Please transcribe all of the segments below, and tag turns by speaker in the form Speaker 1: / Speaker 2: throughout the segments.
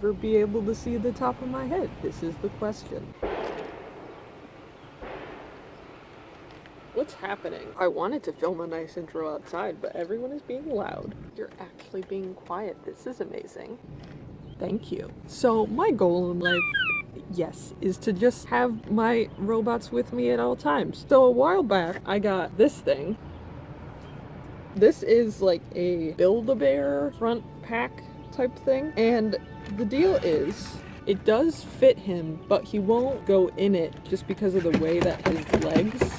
Speaker 1: ever be able to see the top of my head? This is the question. What's happening? I wanted to film a nice intro outside, but everyone is being loud. You're actually being quiet. This is amazing. Thank you. So my goal in life, yes, is to just have my robots with me at all times. So a while back, I got this thing. This is like a Build-A-Bear front pack type thing. And the deal is, it does fit him, but he won't go in it just because of the way that his legs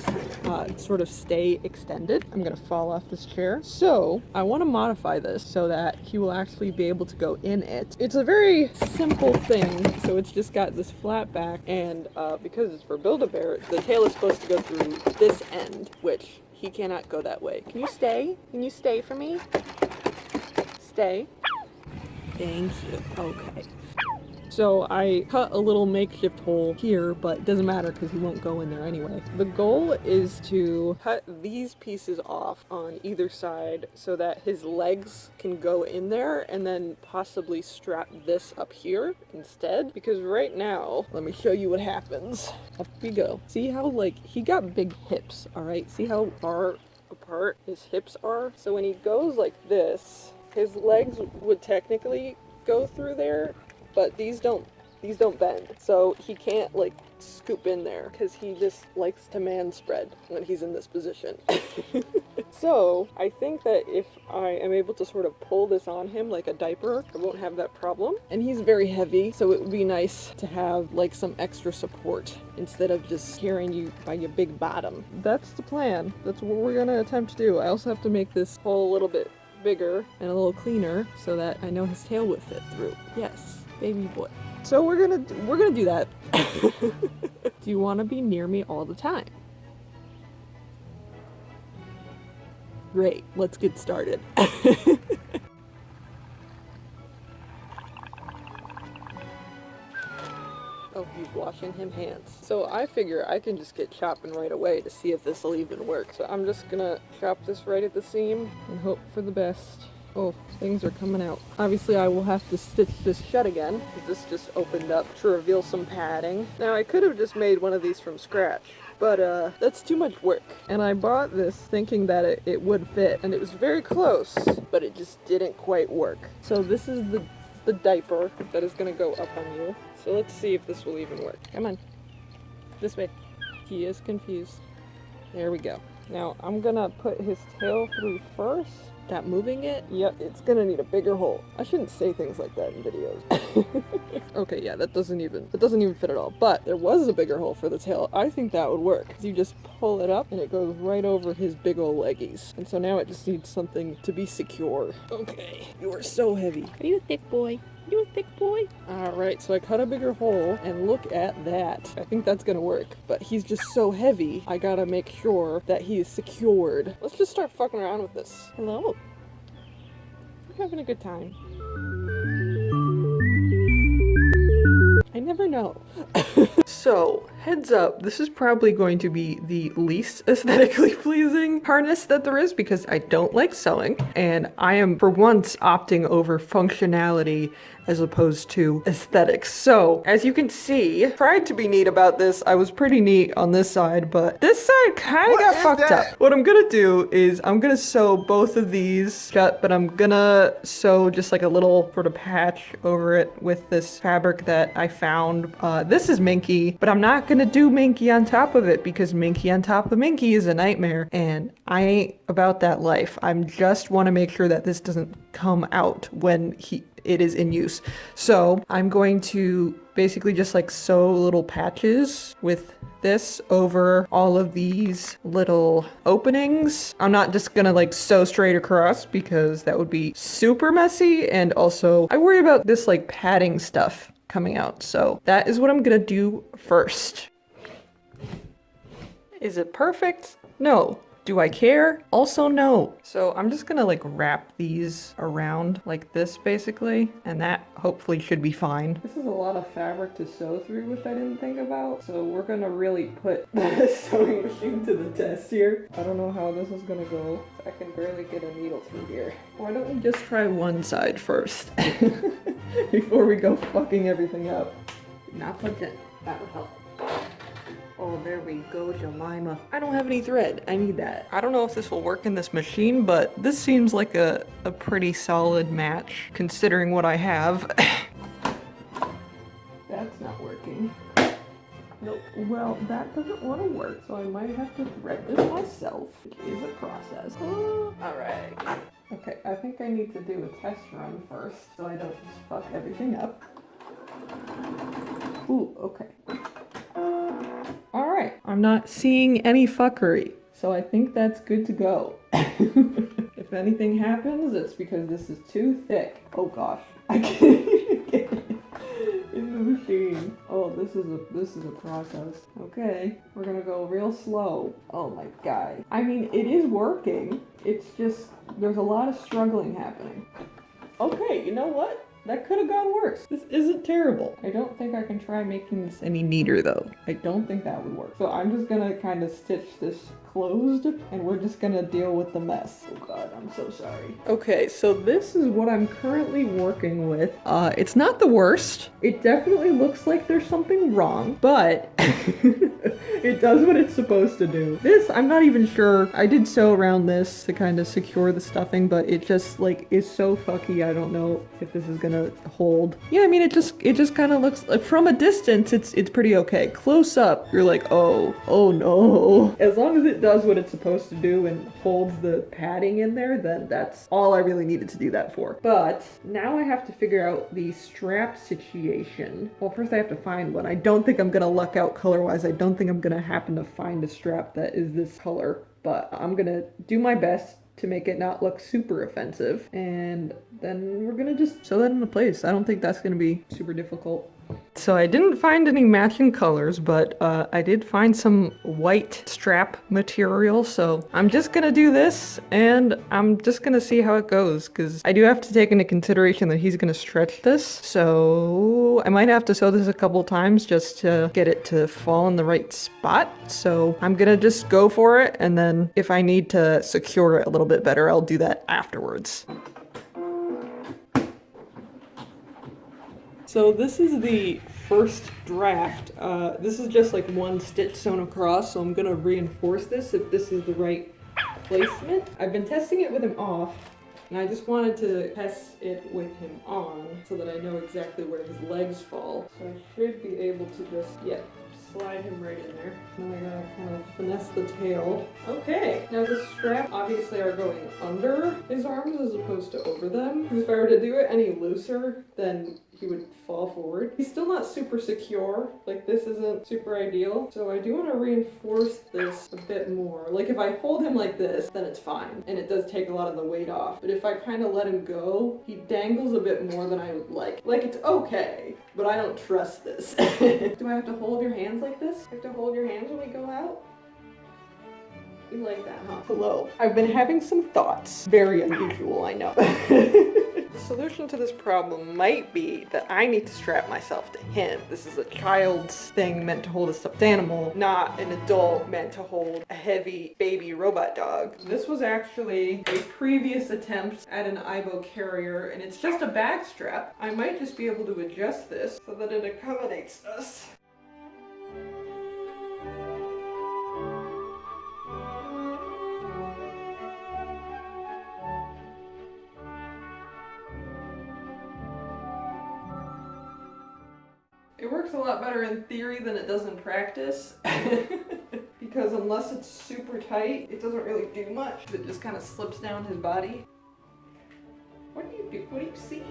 Speaker 1: sort of stay extended. I'm gonna fall off this chair. So I want to modify this so that he will actually be able to go in it. It's a very simple thing. So it's just got this flat back, and because it's for Build-A-Bear, the tail is supposed to go through this end, which he cannot go that way. Can you stay? Can you stay for me? Stay. Thank you. Okay. So I cut a little makeshift hole here, but it doesn't matter because he won't go in there anyway. The goal is to cut these pieces off on either side so that his legs can go in there, and then possibly strap this up here instead. Because right now, let me show you what happens. Up we go. See how he got big hips, all right? See how far apart his hips are? So when he goes like this, his legs would technically go through there, but these don't bend. So he can't scoop in there because he just likes to man spread when he's in this position. So I think that if I am able to sort of pull this on him like a diaper, I won't have that problem. And he's very heavy, so it would be nice to have some extra support instead of just carrying you by your big bottom. That's the plan. That's what we're gonna attempt to do. I also have to make this hole a little bit bigger and a little cleaner so that I know his tail would fit through. Yes. Baby boy. So we're gonna do that. Do you want to be near me all the time? Great, let's get started. Oh, he's washing him hands. So I figure I can just get chopping right away to see if this will even work. So I'm just gonna chop this right at the seam and hope for the best. Oh, things are coming out. Obviously, I will have to stitch this shut again, because this just opened up to reveal some padding. Now, I could have just made one of these from scratch, but that's too much work. And I bought this thinking that it would fit, and it was very close, but it just didn't quite work. So this is the diaper that is going to go up on you. So let's see if this will even work. Come on. This way. He is confused. There we go. Now, I'm going to put his tail through first. Not moving it? Yep, it's gonna need a bigger hole. I shouldn't say things like that in videos. Okay, yeah, that doesn't even fit at all. But there was a bigger hole for the tail. I think that would work. You just pull it up and it goes right over his big old leggies. And so now it just needs something to be secure. Okay, you are so heavy. Are you a thick boy? You a thick boy? Alright, so I cut a bigger hole, and look at that. I think that's gonna work. But he's just so heavy, I gotta make sure that he is secured. Let's just start fucking around with this. Hello? We're having a good time. I never know. So, heads up, this is probably going to be the least aesthetically pleasing harness that there is because I don't like sewing, and I am for once opting over functionality as opposed to aesthetics. So, as you can see, tried to be neat about this. I was pretty neat on this side, but this side kind of got fucked up. What I'm gonna do is I'm gonna sew both of these shut, but I'm gonna sew just like a little sort of patch over it with this fabric that I found. This is Minky, but I'm not gonna do Minky on top of it because Minky on top of Minky is a nightmare, and I ain't about that life. I just want to make sure that this doesn't come out when it is in use. So I'm going to basically just sew little patches with this over all of these little openings. I'm not just gonna sew straight across because that would be super messy, and also I worry about this padding stuff coming out. So that is what I'm gonna do first. Is it perfect? No, Do I care? Also no. So I'm just gonna like wrap these around like this basically, and that hopefully should be fine. This is a lot of fabric to sew through, which I didn't think about. So we're gonna really put the sewing machine to the test here. I don't know how this is gonna go. I can barely get a needle through here. Why don't we just try one side first before we go fucking everything up? Not plugged in. That would help. Oh, there we go, Jemima. I don't have any thread. I need that. I don't know if this will work in this machine, but this seems like a pretty solid match considering what I have. That's not working. Nope. Well, that doesn't want to work, so I might have to thread this myself, which is a process. All right. Okay, I think I need to do a test run first, so I don't just fuck everything up. Ooh, okay. All right, I'm not seeing any fuckery, so I think that's good to go. If anything happens, it's because this is too thick. Oh gosh, I can't even get it in the machine. Oh, this is a process. Okay, we're gonna go real slow. Oh my god. I mean, it is working. It's just, there's a lot of struggling happening. Okay, you know what? That could have gone worse. This isn't terrible. I don't think I can try making this any neater though. I don't think that would work. So I'm just gonna kind of stitch this closed and we're just gonna deal with the mess. Oh god, I'm so sorry. Okay, so this is what I'm currently working with. It's not the worst. It definitely looks like there's something wrong, but it does what it's supposed to do. This, I'm not even sure. I did sew around this to kind of secure the stuffing, but it just like is so fucky. I don't know if this is gonna hold. Yeah, I mean, it just kind of looks like from a distance, it's pretty okay. Close up, you're like, oh no. As long as it does what it's supposed to do and holds the padding in there, then that's all I really needed to do that for. But now I have to figure out the strap situation. Well, first I have to find one. I don't think I'm gonna luck out color-wise. I don't think I'm gonna happen to find a strap that is this color, but I'm gonna do my best to make it not look super offensive, and then we're gonna just sew that into place. I don't think that's gonna be super difficult. So I didn't find any matching colors, but I did find some white strap material, so I'm just gonna do this, and I'm just gonna see how it goes, because I do have to take into consideration that he's gonna stretch this, so I might have to sew this a couple times just to get it to fall in the right spot. So I'm gonna just go for it, and then if I need to secure it a little bit better, I'll do that afterwards. So this is the first draft. This is just like one stitch sewn across, so I'm gonna reinforce this if this is the right placement. I've been testing it with him off, and I just wanted to test it with him on so that I know exactly where his legs fall. So I should be able to just, slide him right in there. Now I gotta kind of finesse the tail. Okay, now the straps obviously are going under his arms as opposed to over them. Because if I were to do it any looser, then he would fall forward. He's still not super secure. Like, this isn't super ideal. So I do want to reinforce this a bit more. Like, if I hold him like this, then it's fine. And it does take a lot of the weight off. But if I kind of let him go, he dangles a bit more than I would like. Like, it's okay, but I don't trust this. Do I have to hold your hands like this? You have to hold your hands when we go out? You like that, huh? Hello. I've been having some thoughts. Very unusual, I know. The solution to this problem might be that I need to strap myself to him. This is a child's thing meant to hold a stuffed animal, not an adult meant to hold a heavy baby robot dog. This was actually a previous attempt at an aibo carrier, and it's just a bag strap. I might just be able to adjust this so that it accommodates us. It works a lot better in theory than it does in practice. Because unless it's super tight, it doesn't really do much. It just kind of slips down his body. What do you do? What do you see?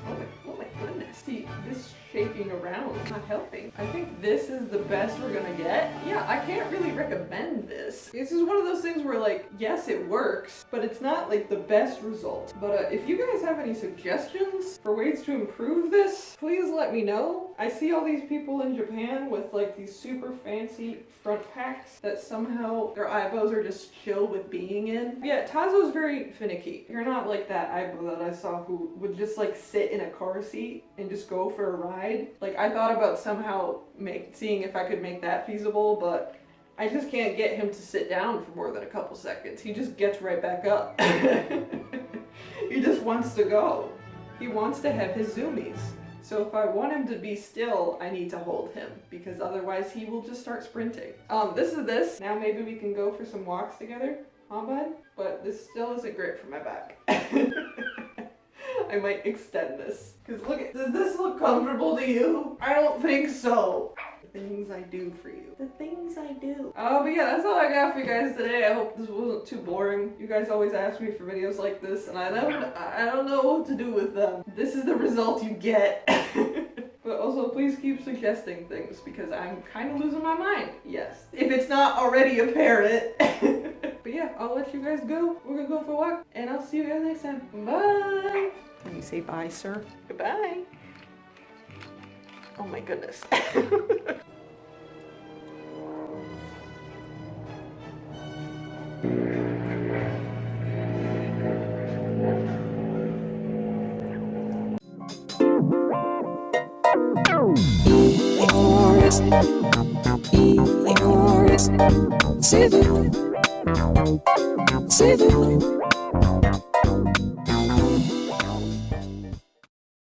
Speaker 1: Oh my goodness. See, this shaking around. It's not helping. I think this is the best we're gonna get. Yeah, I can't really recommend this. This is one of those things where like, yes, it works, but it's not like the best result. But if you guys have any suggestions for ways to improve this, please let me know. I see all these people in Japan with like these super fancy front packs that somehow their aibos are just chill with being in. Yeah, Tazo's very finicky. You're not like that aibo that I saw who would just like sit in a car seat and just go for a ride. Like I thought about somehow seeing if I could make that feasible, but I just can't get him to sit down for more than a couple seconds. He just gets right back up. He just wants to go. He wants to have his zoomies. So if I want him to be still, I need to hold him because otherwise he will just start sprinting. This is this. Now maybe we can go for some walks together, huh bud? But this still isn't great for my back. I might extend this. Cause look, does this look comfortable to you? I don't think so. The things I do for you. The things I do. Oh, but yeah, that's all I got for you guys today. I hope this wasn't too boring. You guys always ask me for videos like this, and I don't know what to do with them. This is the result you get. But also, please keep suggesting things because I'm kind of losing my mind. Yes, if it's not already apparent. But yeah, I'll let you guys go. We're gonna go for a walk, and I'll see you guys next time. Bye. Can you say bye, sir? Goodbye. Oh my goodness.
Speaker 2: See